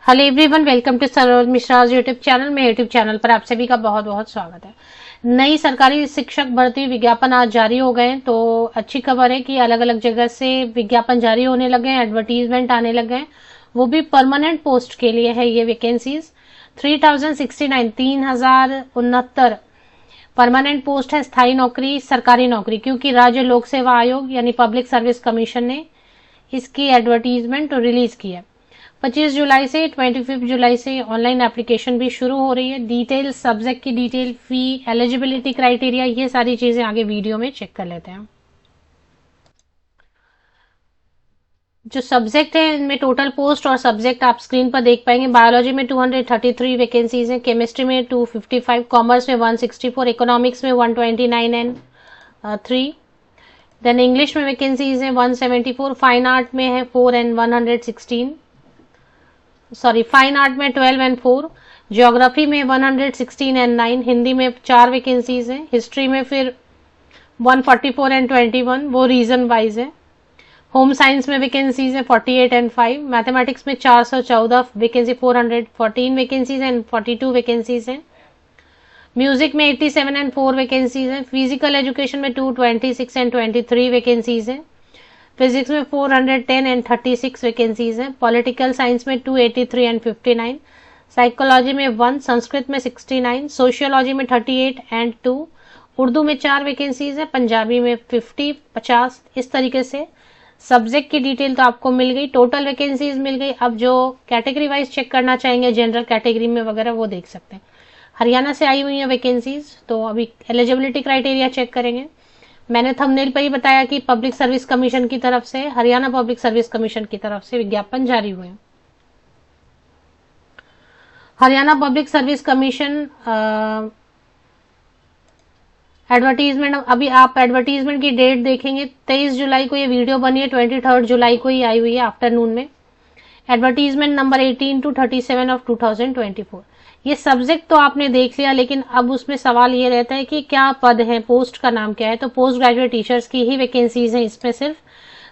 Hello everyone, welcome to Saroj Mishra YouTube channel. में YouTube channel पर आप सभी का बहुत बहुत स्वागत है। नई सरकारी शिक्षक भर्ती विज्ञापन आज जारी हो गए, तो अच्छी खबर है कि अलग अलग जगह से विज्ञापन जारी होने लगे हैं, एडवर्टीजमेंट आने लगे हैं, वो भी परमानेंट पोस्ट के लिए है। ये वैकेंसीज 3069 परमानेंट पोस्ट है, स्थायी नौकरी, सरकारी नौकरी, क्योंकि राज्य लोक सेवा आयोग यानी पब्लिक सर्विस कमीशन ने इसकी एडवर्टीजमेंट रिलीज की है। 25 जुलाई से 25 जुलाई से ऑनलाइन एप्लीकेशन भी शुरू हो रही है। डिटेल, सब्जेक्ट की डिटेल, फी, एलिजिबिलिटी क्राइटेरिया, ये सारी चीजें आगे वीडियो में चेक कर लेते हैं। जो सब्जेक्ट है इनमें टोटल पोस्ट और सब्जेक्ट आप स्क्रीन पर देख पाएंगे। बायोलॉजी में 233 वैकेंसीज हैं, केमिस्ट्री में 255, कॉमर्स में 164, इकोनॉमिक्स में 129 एंड 3। देन इंग्लिश में वैकेंसीज हैं 174, फाइन आर्ट में है 4 एंड 116, सॉरी फाइन आर्ट में 12 एंड 4, ज्योग्राफी में 116 एंड 9, हिंदी में 4 वैकेंसीज हैं, हिस्ट्री में फिर 144 एंड 21, वो रीजन वाइज है। होम साइंस में वैकेंसीज है 48 एंड 5, मैथमेटिक्स में 414 वैकेंसी, 414 वैकेंसीज एंड 42 वैकेंसीज हैं। म्यूजिक में 87 एंड 4 वैकेंसीज हैं। फिजिकल एजुकेशन में 226 एंड 23 वैकेंसीज हैं। फिजिक्स में 410 एंड 36 वैकेंसीज हैं। पॉलिटिकल साइंस में 283 एंड 59, साइकोलॉजी में 1, संस्कृत में 69, सोशियोलॉजी में 38 एंड 2, उर्दू में 4 वैकेंसीज है, पंजाबी में 50। इस तरीके से सब्जेक्ट की डिटेल तो आपको मिल गई, टोटल वैकेंसीज मिल गई। अब जो कैटेगरी वाइज चेक करना चाहेंगे जनरल कैटेगरी में वगैरह, वो देख सकते हैं। हरियाणा से आई हुई है वैकेंसीज, तो अभी एलिजिबिलिटी क्राइटेरिया चेक करेंगे। मैंने थंबनेल पर ही बताया कि पब्लिक सर्विस कमीशन की तरफ से, हरियाणा पब्लिक सर्विस कमीशन की तरफ से विज्ञापन जारी हुए। Haryana public service commission advertisement, अभी आप एडवर्टीजमेंट की डेट देखेंगे 23 जुलाई को ये वीडियो बनी है, 23 जुलाई को ही आई हुई है आफ्टरनून में। Advertisement number 18-37 of 2024। ये सब्जेक्ट तो आपने देख लिया, लेकिन अब उसमें सवाल ये रहता है कि क्या पद है, पोस्ट का नाम क्या है। तो पोस्ट ग्रेजुएट टीचर्स की ही वैकेंसीज हैं इसमें सिर्फ।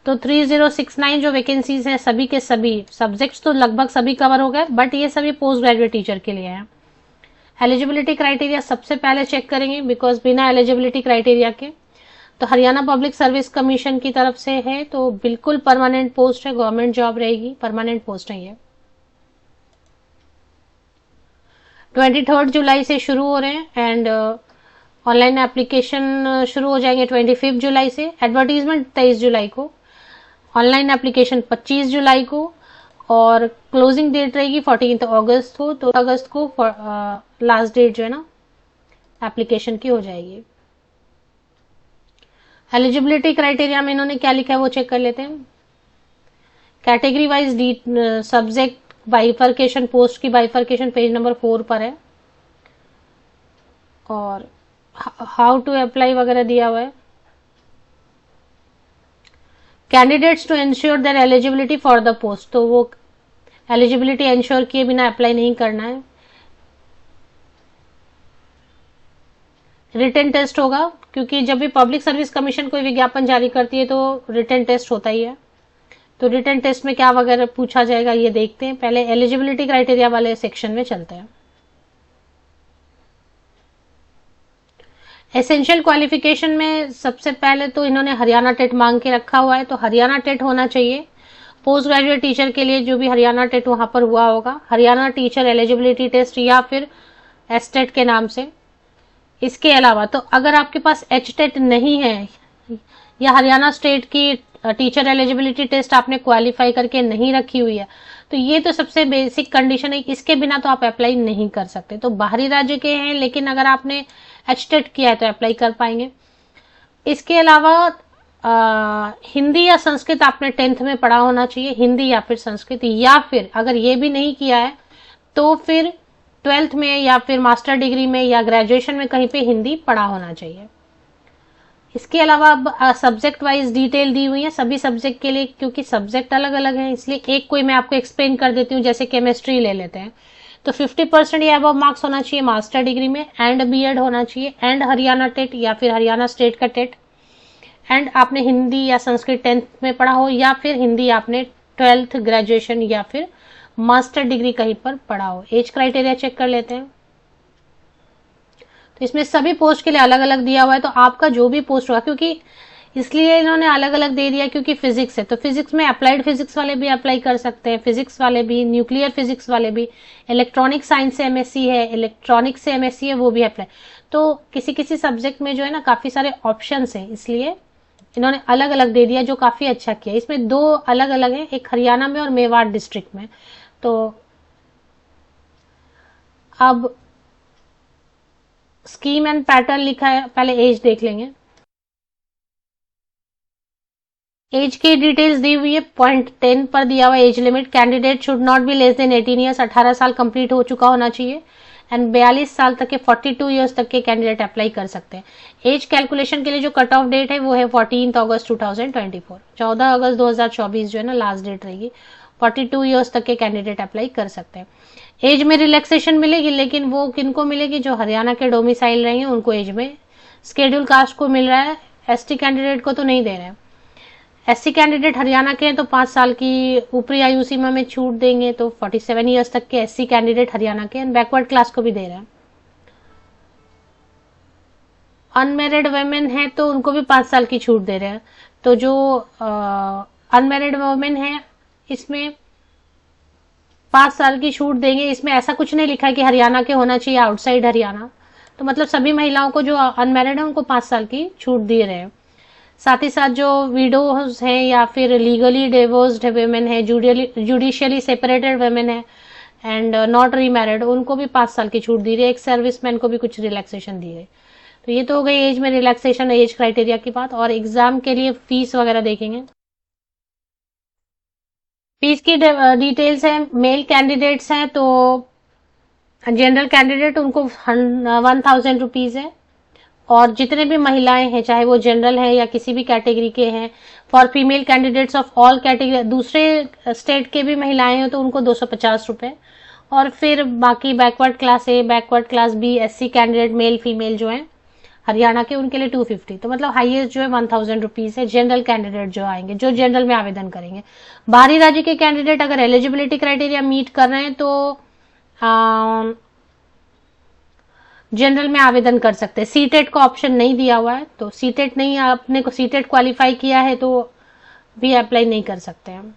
तो 3069 जो वैकेंसीज हैं, सभी के सभी सब्जेक्ट्स तो लगभग सभी कवर हो गए, बट ये सभी पोस्ट ग्रेजुएट टीचर के लिए हैं। एलिजिबिलिटी क्राइटेरिया सबसे पहले चेक करेंगे, बिकॉज बिना एलिजिबिलिटी क्राइटेरिया के तो हरियाणा पब्लिक सर्विस कमीशन की तरफ से है, तो बिल्कुल परमानेंट पोस्ट है, गवर्नमेंट जॉब रहेगी, परमानेंट पोस्ट है ये। 23 जुलाई से शुरू हो रहे हैं एंड ऑनलाइन एप्लीकेशन शुरू हो जाएंगे 25 जुलाई से। एडवर्टीजमेंट 23 जुलाई को, ऑनलाइन एप्लीकेशन 25 जुलाई को, और क्लोजिंग डेट रहेगी 14 अगस्त को। तो अगस्त को लास्ट डेट जो है ना एप्लीकेशन की हो जाएगी। एलिजिबिलिटी क्राइटेरिया में इन्होंने क्या लिखा है वो चेक कर लेते हैं। Category wise subject bifurcation, post की बाइफर्केशन पेज नंबर 4 पर है, और हाउ टू अप्लाई वगैरह दिया हुआ है। Candidates to ensure their eligibility for the post, तो वो एलिजिबिलिटी एंश्योर किए बिना अप्लाई नहीं करना है। रिटन टेस्ट होगा, क्योंकि जब भी पब्लिक सर्विस कमीशन कोई विज्ञापन जारी करती है तो रिटन टेस्ट होता ही है। तो रिटन टेस्ट में क्या वगैरह पूछा जाएगा ये देखते हैं। पहले एलिजिबिलिटी क्राइटेरिया वाले सेक्शन में चलते हैं। एसेंशियल क्वालिफिकेशन में सबसे पहले तो इन्होंने हरियाणा टेट मांग के रखा हुआ है, तो हरियाणा टेट होना चाहिए पोस्ट ग्रेजुएट टीचर के लिए। जो भी हरियाणा टेट वहां पर हुआ होगा, हरियाणा टीचर एलिजिबिलिटी टेस्ट या फिर एसटेट के नाम से। इसके अलावा तो अगर आपके पास एच टेट नहीं है या हरियाणा स्टेट की टीचर एलिजिबिलिटी टेस्ट आपने क्वालिफाई करके नहीं रखी हुई है, तो ये तो सबसे बेसिक कंडीशन है, इसके बिना तो आप अप्लाई नहीं कर सकते। तो बाहरी राज्य के हैं, लेकिन अगर आपने एचटेट किया है तो अप्लाई कर पाएंगे। इसके अलावा हिंदी या संस्कृत आपने 10th में पढ़ा होना चाहिए, हिंदी या फिर संस्कृत, या फिर अगर ये भी नहीं किया है तो फिर 12th में या फिर मास्टर डिग्री में या ग्रेजुएशन में कहीं पे हिंदी पढ़ा होना चाहिए। इसके अलावा अब सब्जेक्ट वाइज डिटेल दी हुई है सभी सब्जेक्ट के लिए, क्योंकि सब्जेक्ट अलग अलग हैं, इसलिए एक कोई मैं आपको एक्सप्लेन कर देती हूँ। जैसे केमिस्ट्री ले लेते हैं, तो 50% या अबव मार्क्स होना चाहिए मास्टर डिग्री में, एंड बीएड होना चाहिए, एंड हरियाणा टेट या फिर हरियाणा स्टेट का टेट, एंड आपने हिंदी या संस्कृत 10th में पढ़ा हो, या फिर हिंदी आपने 12th ग्रेजुएशन या फिर मास्टर डिग्री कहीं पर पढ़ा हो। एज क्राइटेरिया चेक कर लेते हैं। तो इसमें सभी पोस्ट के लिए अलग अलग दिया हुआ है, तो आपका जो भी पोस्ट होगा, क्योंकि इसलिए इन्होंने अलग अलग दे दिया क्योंकि फिजिक्स है, तो फिजिक्स में अप्लाइड फिजिक्स वाले भी अप्लाई कर सकते हैं, फिजिक्स वाले भी, न्यूक्लियर फिजिक्स वाले भी, इलेक्ट्रॉनिक साइंस से एमएससी है, इलेक्ट्रॉनिक्स से एमएससी है, वो भी अप्लाई। तो किसी किसी सब्जेक्ट में जो है ना काफी सारे ऑप्शंस हैं, इसलिए इन्होंने अलग अलग दे दिया, जो काफी अच्छा किया। इसमें दो अलग अलग है, एक हरियाणा में और मेवाड़ डिस्ट्रिक्ट में। तो अब स्कीम एंड पैटर्न लिखा है, पहले एज देख लेंगे। एज की डिटेल्स दी हुई है, पॉइंट 10 पर दिया हुआ age limit, candidate should not be less than 18 years, 18 साल कंप्लीट हो चुका होना चाहिए, एंड 42 साल तक के 42 ईयर्स तक के कैंडिडेट अप्लाई कर सकते हैं। एज कैलकुलेशन के लिए जो कट ऑफ डेट है वो है 14 अगस्त 2024, 14 अगस्त 2024 जो है ना लास्ट डेट रहेगी। 42 ईयर्स तक के कैंडिडेट अप्लाई कर सकते हैं। एज में रिलैक्सेशन मिलेगी, लेकिन वो किनको मिलेगी, जो हरियाणा के डोमिसाइल रहेंगे उनको एज में। स्केड्यूल कास्ट को मिल रहा है, एसटी कैंडिडेट को तो नहीं दे रहे हैं। एससी कैंडिडेट हरियाणा के हैं तो 5 साल की ऊपरी आयु सीमा में छूट देंगे, तो 47 ईयर्स तक के एससी कैंडिडेट हरियाणा के, एंड बैकवर्ड क्लास को भी दे रहे हैं। अनमेरिड वुमेन है तो उनको भी 5 साल की छूट दे रहे हैं। तो जो अनमेरिड वुमेन है इसमें 5 साल की छूट देंगे। इसमें ऐसा कुछ नहीं लिखा है कि हरियाणा के होना चाहिए, आउटसाइड हरियाणा। तो मतलब सभी महिलाओं को जो अनमेरिड है उनको 5 साल की छूट दे रहे हैं। साथ ही साथ जो विडोज हैं या फिर लीगली डिवोर्स्ड वुमेन है, जुडिशियली सेपरेटेड वुमेन है एंड नॉट रीमैरिड, उनको भी 5 साल की छूट दी रही है। एक सर्विसमैन को भी कुछ रिलैक्सेशन दी है। तो ये तो हो गई एज में रिलैक्सेशन, एज क्राइटेरिया की बात। और एग्जाम के लिए फीस वगैरह देखेंगे। फीस की डिटेल्स है। मेल कैंडिडेट्स हैं तो जनरल कैंडिडेट उनको 1000 रुपीज है, और जितने भी महिलाएं हैं चाहे वो जनरल है या किसी भी कैटेगरी के हैं, for female candidates of all category, दूसरे स्टेट के भी महिलाएं हैं तो उनको 250 रुपए। और फिर बाकी backward class A, backward class B, SC candidate male female जो है हरियाणा के, उनके लिए 250। तो मतलब हाईएस्ट जो है 1000 रुपीज है जनरल कैंडिडेट जो आएंगे, जो जनरल में आवेदन करेंगे। बाहरी राज्य के कैंडिडेट अगर एलिजिबिलिटी क्राइटेरिया मीट कर रहे हैं तो जनरल में आवेदन कर सकते हैं। सीटेट का ऑप्शन नहीं दिया हुआ है, तो सीटेट नहीं, आपने को सीटेट क्वालिफाई किया है तो भी अप्लाई नहीं कर सकते हैं।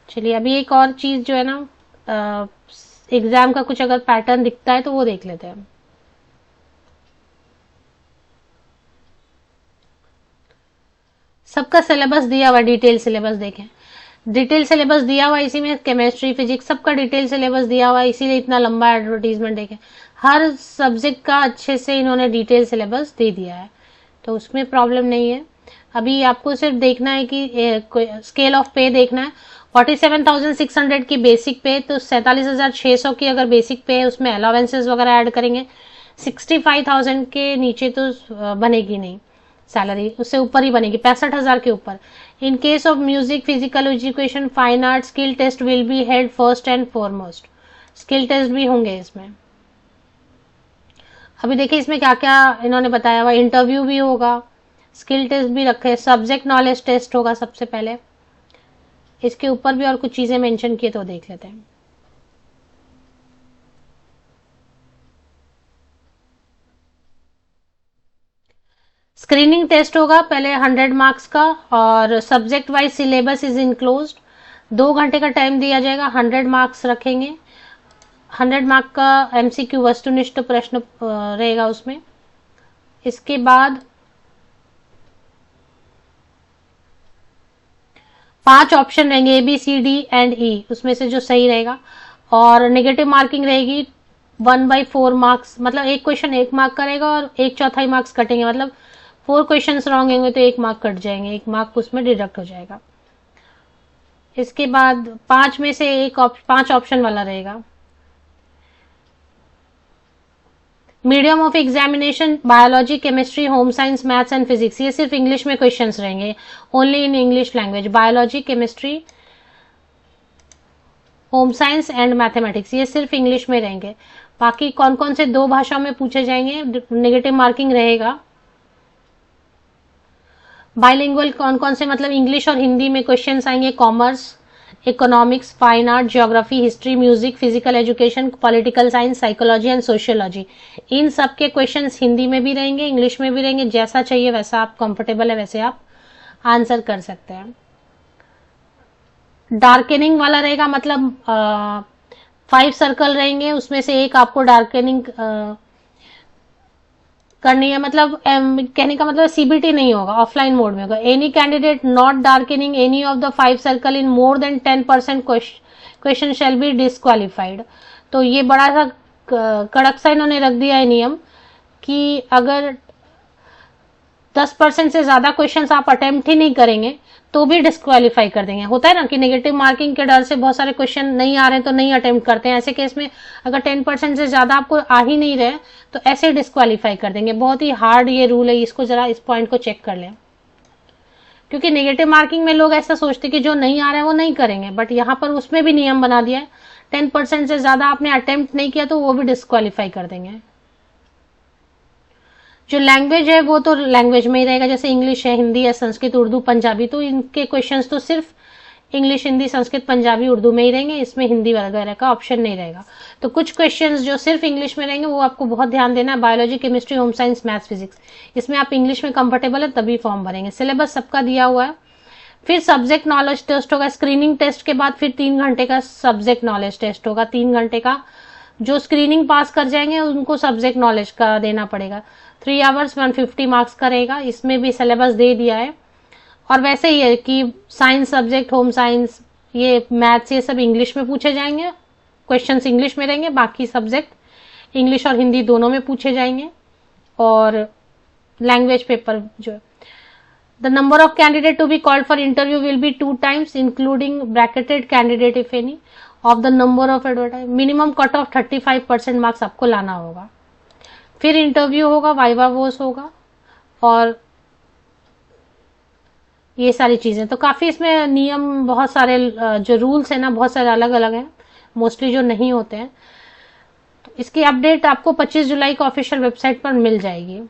चलिए अभी एक और चीज जो है ना, एग्जाम का कुछ अगर पैटर्न दिखता है तो वो देख लेते हैं। सबका सिलेबस दिया हुआ, डिटेल सिलेबस देखें। डिटेल सिलेबस दिया हुआ, इसी में केमिस्ट्री फिजिक्स सबका डिटेल सिलेबस दिया हुआ, इसीलिए इतना लंबा एडवर्टीजमेंट देखें। हर सब्जेक्ट का अच्छे से इन्होंने डिटेल सिलेबस दे दिया है, तो उसमें प्रॉब्लम नहीं है। अभी आपको सिर्फ देखना है कि स्केल ऑफ पे देखना है। 47,600 की बेसिक पे, तो 47,600 की अगर बेसिक पे है उसमें अलावेंसेस वगैरह ऐड करेंगे। 65,000 के नीचे तो बनेगी नहीं सैलरी, उससे ऊपर ही बनेगी, 65,000 के ऊपर। In case of music, physical education, fine art, skill test will be held first and foremost. Skill test भी होंगे इसमें। अभी देखिए इसमें क्या क्या इन्होंने बताया हुआ, इंटरव्यू भी होगा, स्किल टेस्ट भी रखे, सब्जेक्ट नॉलेज टेस्ट होगा सबसे पहले। इसके ऊपर भी और कुछ चीजें मेंशन किए तो देख लेते हैं। स्क्रीनिंग टेस्ट होगा पहले 100 मार्क्स का, और subject wise syllabus is enclosed. 2 घंटे का टाइम दिया जाएगा, 100 मार्क्स रखेंगे। 100 मार्क का एमसीक्यू वस्तुनिष्ठ प्रश्न रहेगा उसमें। इसके बाद 5 ऑप्शन रहेंगे, a b c d and e, उसमें से जो सही रहेगा। और नेगेटिव मार्किंग रहेगी 1/4 मार्क्स, मतलब एक क्वेश्चन 1 मार्क का रहेगा और 1/4 मार्क्स कटेंगे, मतलब 4 क्वेश्चन रॉन्ग होंगे तो 1 मार्क कट जाएंगे, 1 मार्क उसमें डिडक्ट हो जाएगा। इसके बाद 5 में से 5 ऑप्शन वाला रहेगा। Medium of examination biology, chemistry, home science, maths and physics, ये सिर्फ इंग्लिश में क्वेश्चंस रहेंगे, only in English language. Biology, chemistry, home science and mathematics, ये सिर्फ इंग्लिश में रहेंगे। बाकी कौन कौन से 2 भाषाओं में पूछे जाएंगे, नेगेटिव मार्किंग रहेगा। बाइलिंगुअल कौन कौन से, मतलब इंग्लिश और हिंदी में क्वेश्चंस आएंगे, commerce, economics, fine art, geography, history, music, physical education, political science, psychology and sociology. इन सब के क्वेश्चंस हिंदी में भी रहेंगे, इंग्लिश में भी रहेंगे, जैसा चाहिए वैसा आप कंफर्टेबल है वैसे आप आंसर कर सकते हैं। डार्केनिंग वाला रहेगा, मतलब 5 सर्कल रहेंगे, उसमें से एक आपको डार्केनिंग करनी है, मतलब कहने का मतलब सीबीटी नहीं होगा, ऑफलाइन मोड में होगा। Any candidate not darkening any of the 5 circle in more than 10% question shall be disqualified. तो ये बड़ा सा कड़क सा इन्होंने रख दिया है नियम कि अगर 10% से ज्यादा क्वेश्चंस आप अटेम्प्ट ही नहीं करेंगे तो भी डिस्क्वालीफाई कर देंगे। होता है ना कि नेगेटिव मार्किंग के डर से बहुत सारे क्वेश्चन नहीं आ रहे तो नहीं अटेम्प्ट करते हैं। ऐसे केस में अगर 10% से ज्यादा आपको आ ही नहीं रहे तो ऐसे डिस्क्वालीफाई कर देंगे। बहुत ही हार्ड ये रूल है, इसको जरा इस पॉइंट को चेक कर लें, क्योंकि नेगेटिव मार्किंग में लोग ऐसा सोचते कि जो नहीं आ रहा है वो नहीं करेंगे, बट यहाँ पर उसमें भी नियम बना दिया है 10% से ज्यादा आपने अटेम्प्ट नहीं किया तो वो भी डिस्क्वालीफाई कर देंगे। जो लैंग्वेज है वो तो लैंग्वेज में ही रहेगा, जैसे इंग्लिश है, हिंदी है, संस्कृत, उर्दू, पंजाबी, तो इनके क्वेश्चंस तो सिर्फ इंग्लिश, हिंदी, संस्कृत, पंजाबी, उर्दू में ही रहेंगे, इसमें हिंदी वगैरह का ऑप्शन नहीं रहेगा। तो कुछ क्वेश्चंस जो सिर्फ इंग्लिश में रहेंगे वो आपको बहुत ध्यान देना है। Biology, chemistry, home science, maths, physics, इसमें आप इंग्लिश में कंफर्टेबल है तभी फॉर्म भरेंगे। सिलेबस सबका दिया हुआ है। फिर सब्जेक्ट नॉलेज टेस्ट होगा, स्क्रीनिंग टेस्ट के बाद फिर 3 घंटे का सब्जेक्ट नॉलेज टेस्ट होगा। 3 घंटे का जो स्क्रीनिंग पास कर जाएंगे उनको सब्जेक्ट नॉलेज का देना पड़ेगा। 3 आवर्स 150 मार्क्स का रहेगा। इसमें भी सिलेबस दे दिया है। और वैसे ही है कि साइंस सब्जेक्ट, होम साइंस, ये मैथ्स, ये सब इंग्लिश में पूछे जाएंगे, क्वेश्चंस इंग्लिश में रहेंगे, बाकी सब्जेक्ट इंग्लिश और हिंदी दोनों में पूछे जाएंगे। और लैंग्वेज पेपर जो the number of candidate to be called for interview will be 2 times including bracketed candidate if any of the number of advertise. Minimum cut off 35% marks आपको लाना होगा। फिर इंटरव्यू होगा, वाइवा वोस होगा और ये सारी चीजें। तो काफी इसमें नियम, बहुत सारे जो रूल्स है ना, बहुत सारे अलग अलग हैं, मोस्टली जो नहीं होते हैं। तो इसकी अपडेट आपको 25 जुलाई को ऑफिशियल वेबसाइट पर मिल जाएगी।